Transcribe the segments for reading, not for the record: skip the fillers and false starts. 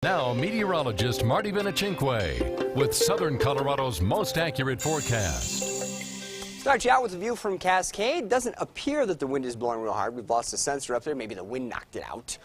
Now, meteorologist Marty with Southern Colorado's most accurate forecast. Start you out with a view from Cascade. Doesn't appear that the wind is blowing real hard. We've lost the sensor up there. Maybe the wind knocked it out.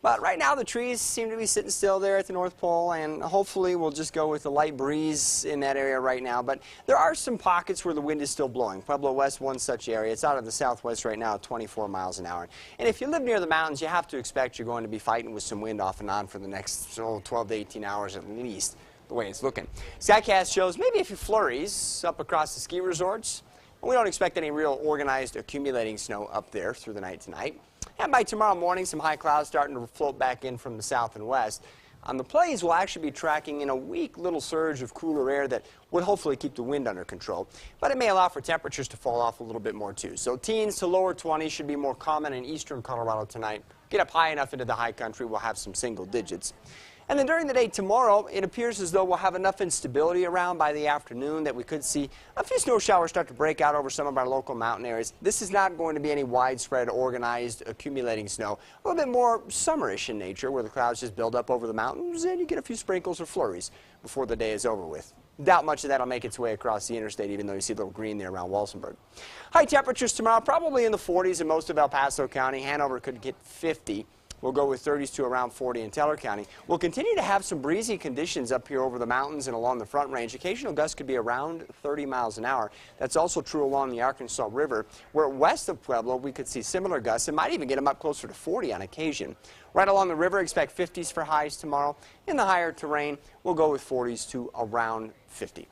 But right now the trees seem to be sitting still there at the North Pole, and hopefully we'll just go with a light breeze in that area right now. But there are some pockets where the wind is still blowing. Pueblo West, one such area. It's out of the southwest right now at 24 miles an hour. And if you live near the mountains, you have to expect you're going to be fighting with some wind off and on for the next 12 to 18 hours at least, the way it's looking. Skycast shows maybe a few flurries up across the ski resorts. We don't expect any real organized accumulating snow up there through the night tonight. And by tomorrow morning, some high clouds starting to float back in from the south and west. On the plains, we'll actually be tracking in a weak little surge of cooler air that would hopefully keep the wind under control. But it may allow for temperatures to fall off a little bit more too. So teens to lower 20s should be more common in eastern Colorado tonight. Get up high enough into the high country, we'll have some single digits. And then during the day tomorrow, it appears as though we'll have enough instability around by the afternoon that we could see a few snow showers start to break out over some of our local mountain areas. This is not going to be any widespread, organized, accumulating snow. A little bit more summerish in nature, where the clouds just build up over the mountains and you get a few sprinkles or flurries before the day is over with. Doubt much of that will make its way across the interstate, even though you see a little green there around Walsenburg. High temperatures tomorrow, probably in the 40s in most of El Paso County. Hanover could get 50. We'll go with 30s to around 40 in Teller County. We'll continue to have some breezy conditions up here over the mountains and along the Front Range. Occasional gusts could be around 30 miles an hour. That's also true along the Arkansas River, where west of Pueblo we could see similar gusts and might even get them up closer to 40 on occasion. Right along the river, expect 50s for highs tomorrow. In the higher terrain, we'll go with 40s to around 50.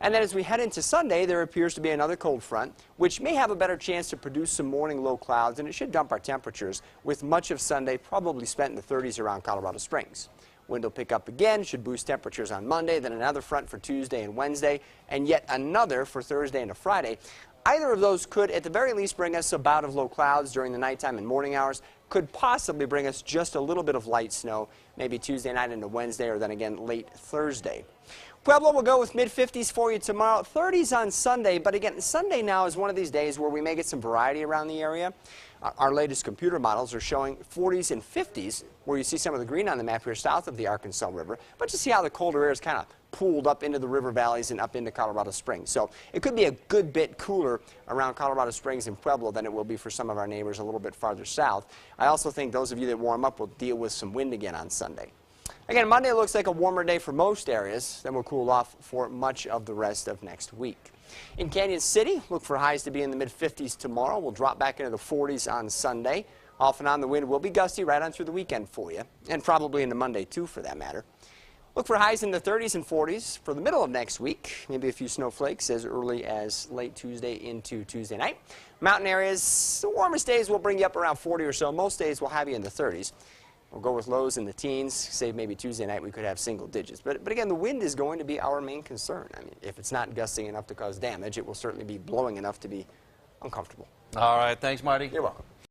And then as we head into Sunday, there appears to be another cold front, which may have a better chance to produce some morning low clouds, and it should dump our temperatures, with much of Sunday probably spent in the 30s around Colorado Springs. Wind will pick up again, should boost temperatures on Monday, then another front for Tuesday and Wednesday, and yet another for Thursday and Friday. Either of those could, at the very least, bring us a bout of low clouds during the nighttime and morning hours, could possibly bring us just a little bit of light snow, maybe Tuesday night into Wednesday, or then again late Thursday. Pueblo will go with mid-50s for you tomorrow, 30s on Sunday, but again, Sunday now is one of these days where we may get some variety around the area. Our latest computer models are showing 40s and 50s, where you see some of the green on the map here south of the Arkansas River, but you see how the colder air is kind of pooled up into the river valleys and up into Colorado Springs. So it could be a good bit cooler around Colorado Springs and Pueblo than it will be for some of our neighbors a little bit farther south. I also think those of you that warm up will deal with some wind again on Sunday. Again, Monday looks like a warmer day for most areas, then we'll cool off for much of the rest of next week. In Canyon City, look for highs to be in the mid-50s tomorrow. We'll drop back into the 40s on Sunday. Off and on, the wind will be gusty right on through the weekend for you, and probably into Monday too for that matter. Look for highs in the 30s and 40s for the middle of next week. Maybe a few snowflakes as early as late Tuesday into Tuesday night. Mountain areas, the warmest days will bring you up around 40 or so. Most days will have you in the 30s. We'll go with lows in the teens. Say maybe Tuesday night we could have single digits. But again, the wind is going to be our main concern. I mean, if it's not gusting enough to cause damage, it will certainly be blowing enough to be uncomfortable. All right. Thanks, Marty. You're welcome.